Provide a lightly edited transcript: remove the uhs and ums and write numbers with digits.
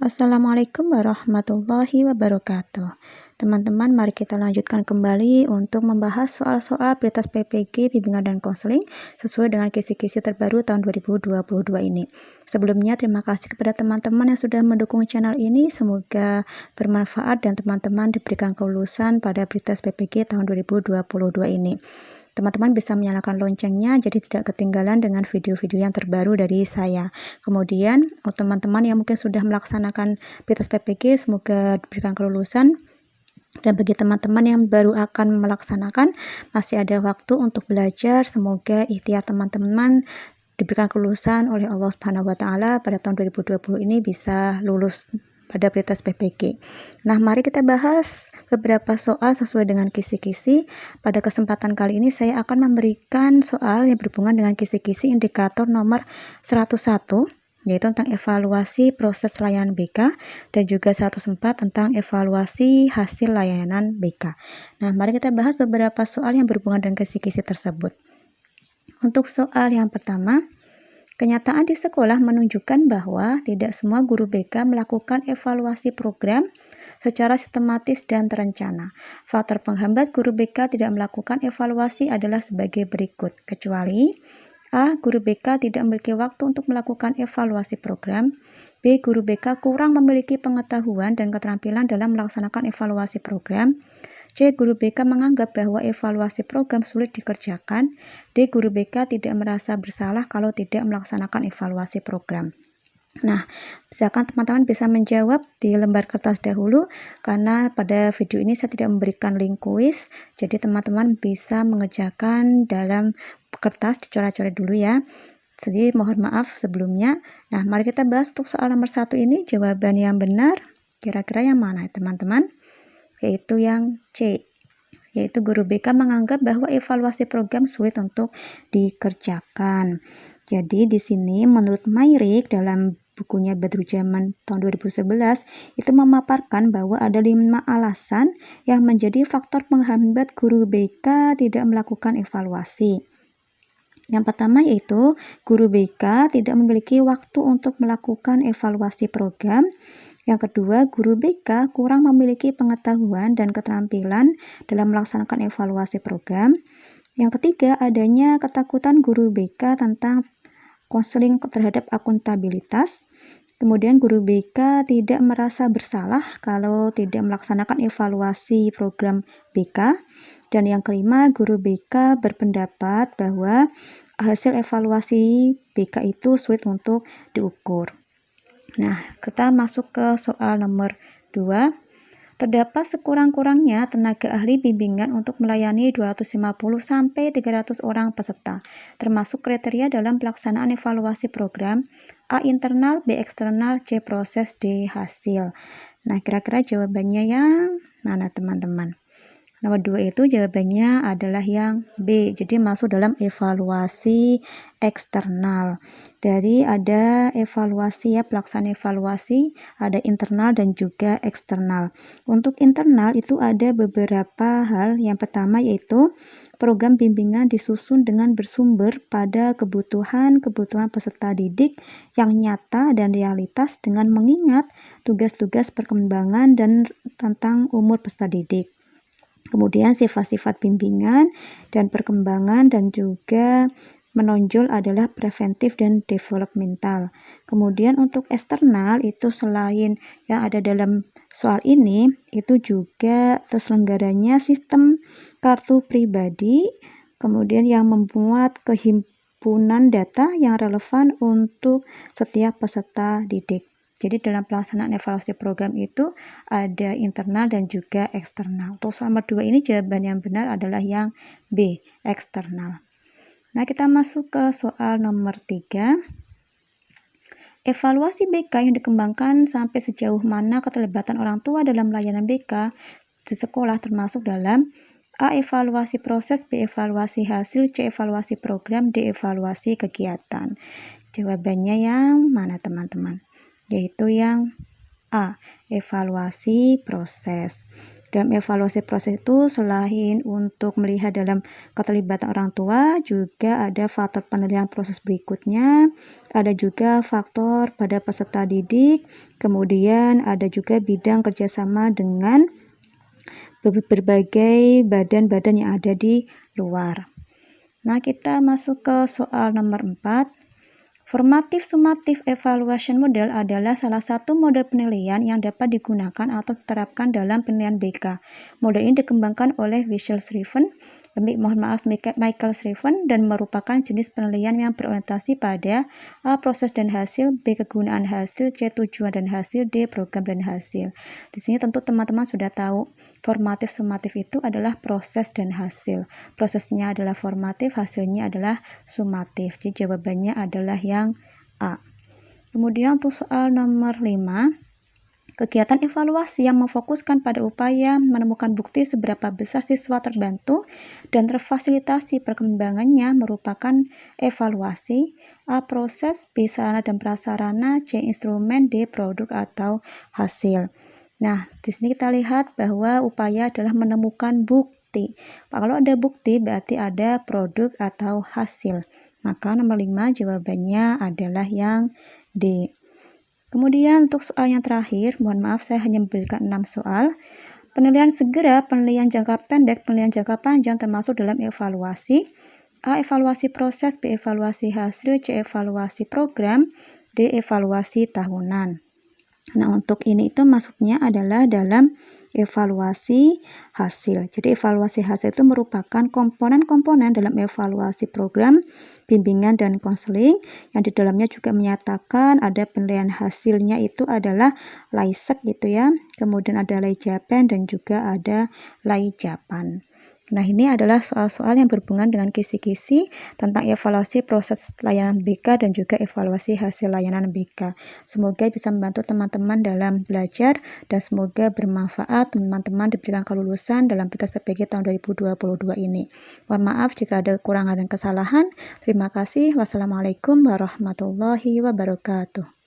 Assalamualaikum warahmatullahi wabarakatuh. Teman-teman, mari kita lanjutkan kembali untuk membahas soal-soal prioritas PPG, bimbingan dan konseling sesuai dengan kisi-kisi terbaru tahun 2022 ini. Sebelumnya, terima kasih kepada teman-teman yang sudah mendukung channel ini. Semoga bermanfaat dan teman-teman diberikan kelulusan pada prioritas PPG tahun 2022 ini. Teman-teman bisa menyalakan loncengnya jadi tidak ketinggalan dengan video-video yang terbaru dari saya. Kemudian, teman-teman yang mungkin sudah melaksanakan prioritas PPG, semoga diberikan kelulusan. Dan bagi teman-teman yang baru akan melaksanakan, masih ada waktu untuk belajar. Semoga ikhtiar teman-teman diberikan kelulusan oleh Allah Subhanahu wa Ta'ala pada tahun 2020 ini bisa lulus pada prioritas PPG. Nah, mari kita bahas beberapa soal sesuai dengan kisi-kisi. Pada kesempatan kali ini saya akan memberikan soal yang berhubungan dengan kisi-kisi indikator nomor 101, yaitu tentang evaluasi proses layanan BK, dan juga 104 tentang evaluasi hasil layanan BK. Nah, mari kita bahas beberapa soal yang berhubungan dengan kisi-kisi tersebut. Untuk soal yang pertama, kenyataan di sekolah menunjukkan bahwa tidak semua guru BK melakukan evaluasi program secara sistematis dan terencana. Faktor penghambat guru BK tidak melakukan evaluasi adalah sebagai berikut, kecuali A. Guru BK tidak memiliki waktu untuk melakukan evaluasi program. B. Guru BK kurang memiliki pengetahuan dan keterampilan dalam melaksanakan evaluasi program. C. Guru BK menganggap bahwa evaluasi program sulit dikerjakan. D. Guru BK tidak merasa bersalah kalau tidak melaksanakan evaluasi program. Nah, silakan teman-teman bisa menjawab di lembar kertas dahulu, karena pada video ini saya tidak memberikan link kuis, jadi teman-teman bisa mengerjakan dalam kertas, dicoret-coret dulu ya. Jadi mohon maaf sebelumnya. Nah, mari kita bahas untuk soal nomor 1 ini, jawaban yang benar kira-kira yang mana ya teman-teman? Yaitu yang C, yaitu guru BK menganggap bahwa evaluasi program sulit untuk dikerjakan. Jadi di sini menurut Mayrik dalam bukunya Badrul Zaman tahun 2011 itu memaparkan bahwa ada 5 alasan yang menjadi faktor penghambat guru BK tidak melakukan evaluasi. Yang pertama yaitu guru BK tidak memiliki waktu untuk melakukan evaluasi program. Yang kedua, guru BK kurang memiliki pengetahuan dan keterampilan dalam melaksanakan evaluasi program. Yang ketiga, adanya ketakutan guru BK tentang konseling terhadap akuntabilitas. Kemudian guru BK tidak merasa bersalah kalau tidak melaksanakan evaluasi program BK. Dan yang kelima, guru BK berpendapat bahwa hasil evaluasi BK itu sulit untuk diukur. Nah, kita masuk ke soal nomor 2. Terdapat sekurang-kurangnya tenaga ahli bimbingan untuk melayani 250-300 orang peserta, termasuk kriteria dalam pelaksanaan evaluasi program A. Internal, B. Eksternal, C. Proses, D. Hasil. Nah, kira-kira jawabannya yang mana teman-teman? Nomor 2 itu jawabannya adalah yang B, jadi masuk dalam evaluasi eksternal. Dari ada evaluasi ya, pelaksanaan evaluasi, ada internal dan juga eksternal. Untuk internal itu ada beberapa hal. Yang pertama yaitu program bimbingan disusun dengan bersumber pada kebutuhan peserta didik yang nyata dan realitas dengan mengingat tugas-tugas perkembangan dan tentang umur peserta didik. Kemudian sifat-sifat bimbingan dan perkembangan dan juga menonjol adalah preventif dan developmental. Kemudian untuk eksternal itu selain yang ada dalam soal ini, itu juga terselenggaranya sistem kartu pribadi, kemudian yang membuat kehimpunan data yang relevan untuk setiap peserta didik. Jadi dalam pelaksanaan evaluasi program itu ada internal dan juga eksternal. Untuk soal nomor 2 ini jawaban yang benar adalah yang B, eksternal. Nah, kita masuk ke soal nomor 3. Evaluasi BK yang dikembangkan sampai sejauh mana keterlibatan orang tua dalam layanan BK di sekolah termasuk dalam A. Evaluasi proses, B. Evaluasi hasil, C. Evaluasi program, D. Evaluasi kegiatan. Jawabannya yang mana teman-teman? Yaitu yang A. Evaluasi proses. Dalam evaluasi proses itu, selain untuk melihat dalam keterlibatan orang tua, juga ada faktor penilaian proses berikutnya, ada juga faktor pada peserta didik, kemudian ada juga bidang kerjasama dengan berbagai badan-badan yang ada di luar. Nah, kita masuk ke soal nomor 4. Formative Summative Evaluation Model adalah salah satu model penilaian yang dapat digunakan atau diterapkan dalam penilaian BK. Model ini dikembangkan oleh Michael Shriven dan merupakan jenis penilaian yang berorientasi pada A. Proses dan hasil, B. Kegunaan hasil, C. Tujuan dan hasil, D. Program dan hasil. Di sini tentu teman-teman sudah tahu formatif sumatif itu adalah proses dan hasil. Prosesnya adalah formatif, hasilnya adalah sumatif. Jadi jawabannya adalah yang A. Kemudian untuk soal nomor 5. Kegiatan evaluasi yang memfokuskan pada upaya menemukan bukti seberapa besar siswa terbantu dan terfasilitasi perkembangannya merupakan evaluasi A. Proses, B. Sarana dan prasarana, C. Instrumen, D. Produk atau hasil. Nah, di sini kita lihat bahwa upaya adalah menemukan bukti. Kalau ada bukti berarti ada produk atau hasil. Maka nomor 5 jawabannya adalah yang D. Kemudian untuk soal yang terakhir, mohon maaf saya hanya memberikan 6 soal. Penilaian segera, penilaian jangka pendek, penilaian jangka panjang termasuk dalam evaluasi. A. Evaluasi proses, B. Evaluasi hasil, C. Evaluasi program, D. Evaluasi tahunan. Nah, untuk ini itu masuknya adalah dalam evaluasi hasil. Jadi evaluasi hasil itu merupakan komponen-komponen dalam evaluasi program bimbingan dan konseling yang di dalamnya juga menyatakan ada penilaian hasilnya itu adalah LAISEK gitu ya. Kemudian ada LAIJAPEN dan juga ada LAIJAPAN. Nah, ini adalah soal-soal yang berhubungan dengan kisi-kisi tentang evaluasi proses layanan BK dan juga evaluasi hasil layanan BK. Semoga bisa membantu teman-teman dalam belajar dan semoga bermanfaat teman-teman diberikan kelulusan dalam tes PPG tahun 2022 ini. Mohon maaf jika ada kekurangan dan kesalahan. Terima kasih. Wassalamualaikum warahmatullahi wabarakatuh.